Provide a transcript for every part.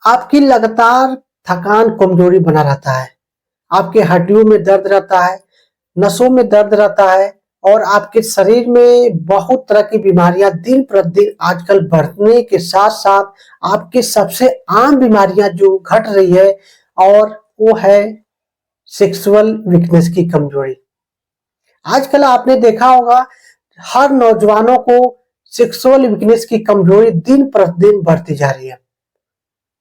आपकी लगातार थकान कमजोरी बना रहता है, आपके हड्डियों में दर्द रहता है, नसों में दर्द रहता है और आपके शरीर में बहुत तरह की बीमारियां दिन प्रतिदिन आजकल बढ़ने के साथ साथ आपके सबसे आम बीमारियां जो घट रही है और वो है सेक्सुअल वीकनेस की कमजोरी। आजकल आपने देखा होगा हर नौजवानों को सेक्सुअल वीकनेस की कमजोरी दिन प्रतिदिन बढ़ती जा रही है।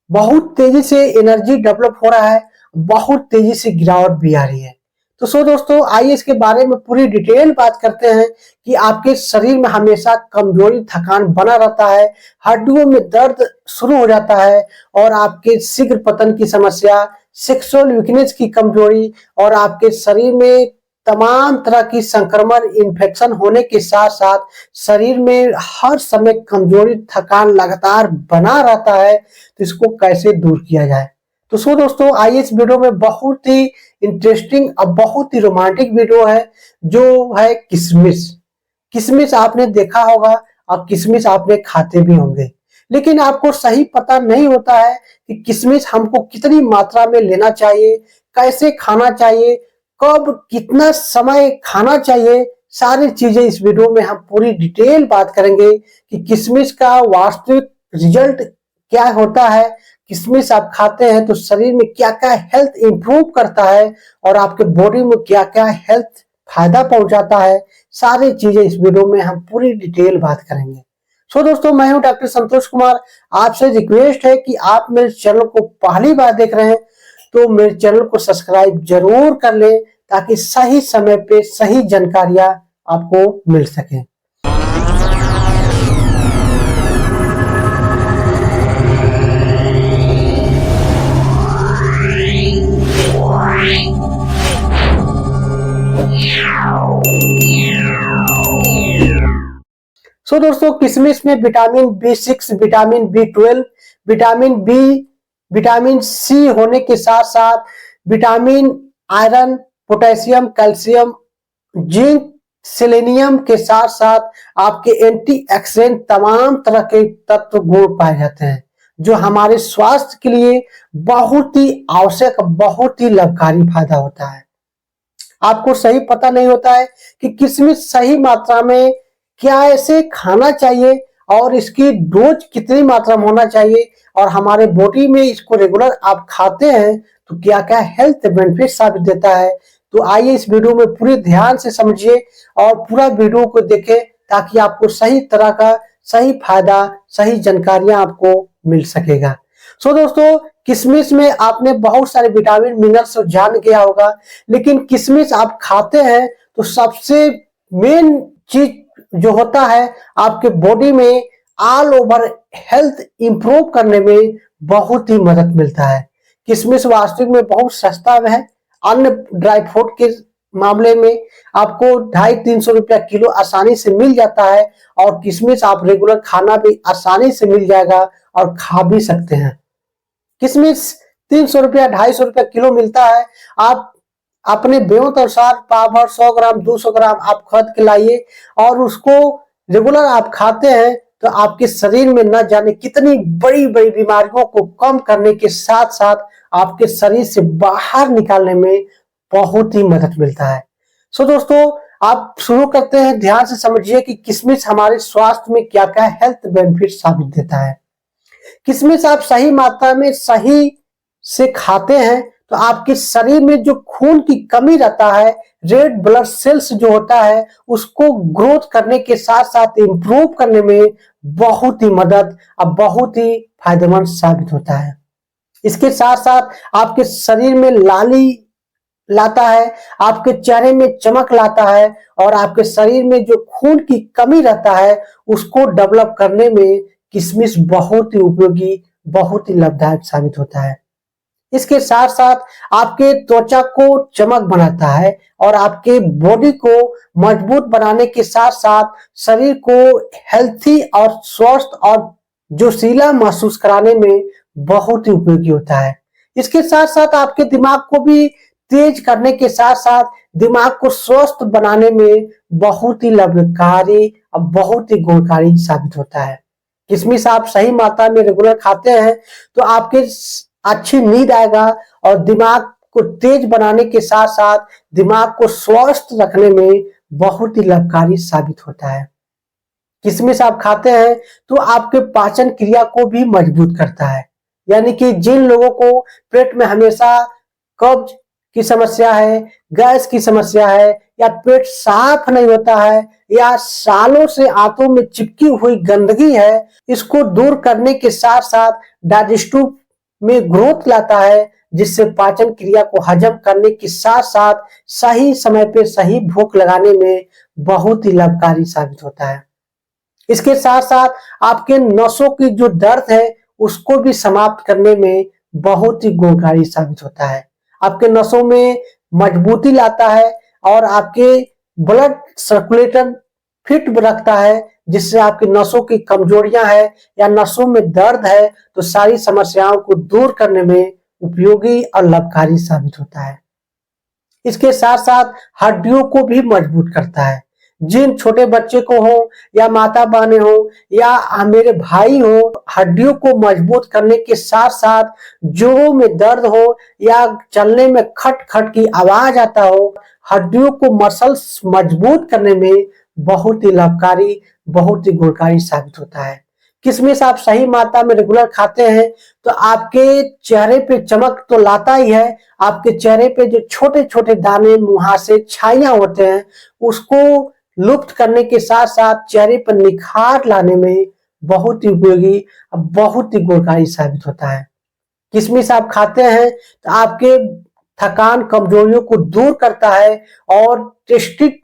बहुत तेजी से एनर्जी डेवलप हो रहा है, बहुत तेजी से गिरावट भी आ रही है। तो सो दोस्तों, आइए इसके बारे में पूरी डिटेल बात करते हैं कि आपके शरीर में हमेशा कमजोरी थकान बना रहता है, हड्डियों में दर्द शुरू हो जाता है और आपके शीघ्र पतन की समस्या, सेक्सुअल वीकनेस की कमजोरी और आपके शरीर में तमाम तरह की संक्रमण इन्फेक्शन होने के साथ साथ शरीर में हर समय कमजोरी थकान लगातार बना रहता है। तो इसको कैसे दूर किया जाए? तो सो दोस्तों, आइए इस वीडियो में बहुत ही इंटरेस्टिंग और बहुत ही रोमांटिक वीडियो है जो है किशमिश। किशमिश आपने देखा होगा और किशमिश आपने खाते भी होंगे, लेकिन आपको सही पता नहीं होता है कि किशमिश हमको कितनी मात्रा में लेना चाहिए, कैसे खाना चाहिए, कब कितना समय खाना चाहिए। सारी चीजें इस वीडियो में हम पूरी डिटेल बात करेंगे कि किशमिश का वास्तविक रिजल्ट क्या होता है, किशमिश आप खाते हैं तो शरीर में क्या क्या हेल्थ इंप्रूव करता है और आपके बॉडी में क्या क्या हेल्थ फायदा पहुंचाता है। सारी चीजें इस वीडियो में हम पूरी डिटेल बात करेंगे। सो दोस्तों, मैं हूं डॉक्टर संतोष कुमार। आपसे रिक्वेस्ट है कि आप मेरे चैनल को पहली बार देख रहे हैं तो मेरे चैनल को सब्सक्राइब जरूर कर लें ताकि सही समय पे सही जानकारियां आपको मिल सके। सो दोस्तों, किशमिश में vitamin B6, vitamin B12, vitamin B, vitamin C होने के साथ साथ vitamin iron, potassium, calcium, zinc, selenium के साथ साथ आपके एंटीऑक्सीडेंट तमाम तरह के तत्व गुण पाए जाते हैं जो हमारे स्वास्थ्य के लिए बहुत ही आवश्यक, बहुत ही लाभकारी फायदा होता है। आपको सही पता नहीं होता है कि किशमिश सही मात्रा में क्या ऐसे खाना चाहिए और इसकी डोज कितनी मात्रा में होना चाहिए और हमारे बॉडी में इसको रेगुलर आप खाते हैं तो क्या क्या हेल्थ बेनिफिट साबित देता है। तो आइए इस वीडियो में पूरे ध्यान से समझिए और पूरा वीडियो को देखें ताकि आपको सही तरह का सही फायदा, सही जानकारियां आपको मिल सकेगा। सो दोस्तों, किशमिश में आपने बहुत सारे विटामिन मिनरल्स जान गया होगा, लेकिन किशमिश आप खाते हैं तो सबसे मेन चीज जो होता है आपके बॉडी में ऑल ओवर हेल्थ इंप्रूव करने में बहुत ही मदद मिलता है। किशमिश वास्तविक में बहुत सस्ता है। अन्य ड्राई फ्रूट के मामले में आपको 250-300 रुपया किलो आसानी से मिल जाता है और किशमिश आप रेगुलर खाना भी आसानी से मिल जाएगा और खा भी सकते हैं। किशमिश 300 रुपया 250 रुपया किलो मिलता है। आप अपने बेहोत अनुसार पाव भर 100 ग्राम 200 ग्राम आप खरीद के लाइए और उसको रेगुलर आप खाते हैं तो आपके शरीर में न जाने कितनी बड़ी बड़ी बीमारियों को कम करने के साथ साथ आपके शरीर से बाहर निकालने में बहुत ही मदद मिलता है। सो दोस्तों, आप शुरू करते हैं। ध्यान से समझिए कि किशमिश हमारे स्वास्थ्य में क्या क्या हेल्थ बेनिफिट साबित देता है। किशमिश आप सही मात्रा में सही से खाते हैं तो आपके शरीर में जो खून की कमी रहता है, रेड ब्लड सेल्स जो होता है उसको ग्रोथ करने के साथ साथ इंप्रूव करने में बहुत ही मदद और बहुत ही फायदेमंद साबित होता है। इसके साथ साथ आपके शरीर में लाली लाता है, आपके चेहरे में चमक लाता है और आपके शरीर में जो खून की कमी रहता है उसको डेवलप करने में किशमिश बहुत ही उपयोगी, बहुत ही लाभदायक साबित होता है। इसके साथ साथ आपके त्वचा को चमक बनाता है और आपके बॉडी को मजबूत बनाने के साथ साथ शरीर को हेल्थी और स्वस्थ और जोशीला महसूस कराने में बहुत ही उपयोगी होता है। इसके साथ साथ आपके दिमाग को भी तेज करने के साथ साथ दिमाग को स्वस्थ बनाने में बहुत ही लाभकारी और बहुत ही गुणकारी साबित होता है। किशमिश आप सही मात्रा में रेगुलर खाते हैं तो आपके अच्छी नींद आएगा और दिमाग को तेज बनाने के साथ साथ दिमाग को स्वस्थ रखने में बहुत ही लाभकारी साबित होता है। किशमिश आप खाते हैं तो आपके पाचन क्रिया को भी मजबूत करता है। यानी कि जिन लोगों को पेट में हमेशा कब्ज की समस्या है, गैस की समस्या है, या पेट साफ नहीं होता है, या सालों से आंतों में चिपकी हुई गंदगी है, इसको दूर करने के साथ साथ डाइजेस्टिव में ग्रोथ लाता है, जिससे पाचन क्रिया को हजम करने के साथ साथ सही समय पे सही भूख लगाने में बहुत ही लाभकारी साबित होता है। इसके साथ साथ आपके नसों की जो दर्द है उसको भी समाप्त करने में बहुत ही गुणकारी साबित होता है। आपके नसों में मजबूती लाता है और आपके ब्लड सर्कुलेशन फिट रखता है, जिससे आपकी नसों की कमजोरियां है या नसों में दर्द है तो सारी समस्याओं को दूर करने में उपयोगी और लाभकारी साबित होता है। इसके साथ साथ हड्डियों को भी मजबूत करता है। जिन छोटे बच्चे को हो या माता बहने हो या मेरे भाई हो, हड्डियों को मजबूत करने के साथ साथ जोड़ों में दर्द हो या चलने में खट खट की आवाज आता हो, हड्डियों को मसल्स मजबूत करने में बहुत ही लाभकारी, बहुत ही गुणकारी साबित होता है। किशमिश आप सही मात्रा में रेगुलर खाते हैं तो आपके चेहरे पे चमक तो लाता ही है, आपके चेहरे पे जो छोटे छोटे दाने मुहासे छाइयां होते हैं उसको लुप्त करने के साथ साथ चेहरे पर निखार लाने में बहुत ही उपयोगी और बहुत ही गुणकारी साबित होता है। किशमिश आप खाते हैं तो आपके थकान कमजोरियों को दूर करता है और टेस्टिक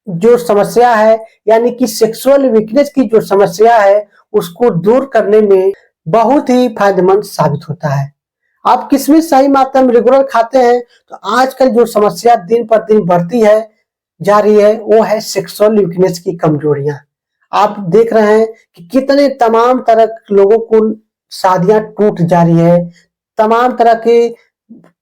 जो समस्या है यानी कि सेक्सुअल वीकनेस की जो समस्या है उसको दूर करने में बहुत ही फायदेमंद साबित होता है। आप किशमिश सही मात्रा में रेगुलर खाते हैं तो आजकल जो समस्या दिन पर दिन बढ़ती है जा रही है वो है सेक्सुअल वीकनेस की कमजोरियां। आप देख रहे हैं कि कितने तमाम तरह के लोगों को शादियां टूट जा रही है, तमाम तरह के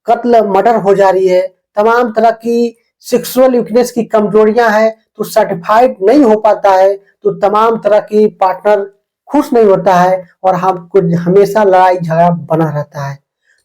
कत्ल मर्डर हो जा रही है, तमाम तरह की सेक्सुअल वीकनेस की कमजोरियां हैं तो सर्टिफाइड नहीं हो पाता है, तो तमाम तरह की पार्टनर खुश नहीं होता है और हमको हमेशा लड़ाई झगड़ा बना रहता है।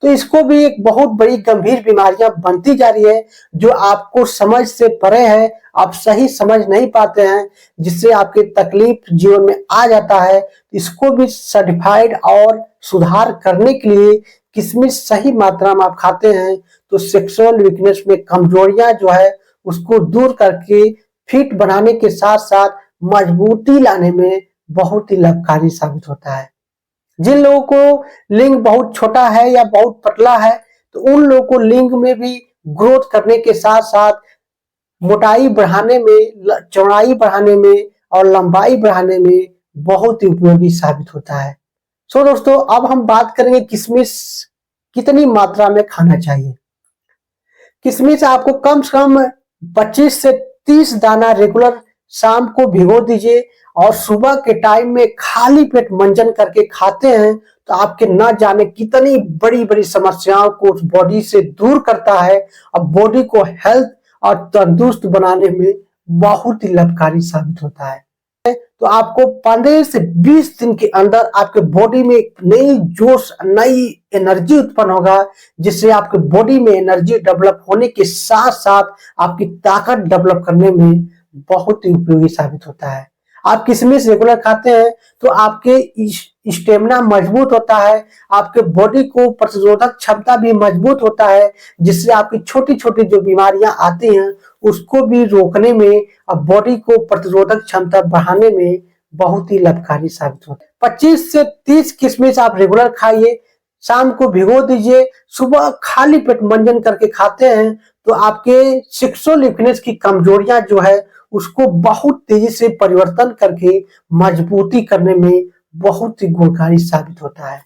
तो इसको भी एक बहुत बड़ी गंभीर बीमारियां बनती जा रही है जो आपको समझ से परे है, आप सही समझ नहीं पाते हैं, जिससे आपकी तकलीफ जीवन में आ जाता है। इसको भी सर्टिफाइड और सुधार करने के लिए किशमिश सही मात्रा में आप खाते हैं तो सेक्सुअल वीकनेस में कमजोरियां जो है उसको दूर करके फिट बनाने के साथ साथ मजबूती लाने में बहुत ही लाभकारी साबित होता है। जिन लोगों को लिंग बहुत छोटा है या बहुत पतला है तो उन लोगों को लिंग में भी ग्रोथ करने के साथ साथ मोटाई बढ़ाने में, चौड़ाई बढ़ाने में और लंबाई बढ़ाने में बहुत ही उपयोगी साबित होता है। सो दोस्तों, अब हम बात करेंगे किशमिश कितनी मात्रा में खाना चाहिए। किशमिश आपको कम से कम 25 से 30 दाना रेगुलर शाम को भिगो दीजिए और सुबह के टाइम में खाली पेट मंजन करके खाते हैं तो आपके न जाने कितनी बड़ी बड़ी समस्याओं को बॉडी से दूर करता है और बॉडी को हेल्थ और तंदुरुस्त बनाने में बहुत ही लाभकारी साबित होता है। तो आपको 15 से 20 दिन के अंदर आपके बॉडी में एक नई जोश, नई एनर्जी उत्पन्न होगा, जिससे आपके बॉडी में एनर्जी डेवलप होने के साथ साथ आपकी ताकत डेवलप करने में बहुत ही उपयोगी साबित होता है। आप किशमिश रेगुलर खाते हैं तो आपके स्टेमिना मजबूत होता है, आपके बॉडी को प्रतिरोधक क्षमता भी मजबूत होता है, जिससे आपकी छोटी छोटी जो बीमारियां आती हैं उसको भी रोकने में और बॉडी को प्रतिरोधक क्षमता बढ़ाने में बहुत ही लाभकारी साबित होता है। 25 से 30 किशमिश आप रेगुलर खाइए, शाम को भिगो दीजिए, सुबह खाली पेट मंजन करके खाते हैं तो आपके सेक्सुअल वीकनेस की कमजोरियां जो है उसको बहुत तेजी से परिवर्तन करके मजबूती करने में बहुत ही गुणकारी साबित होता है।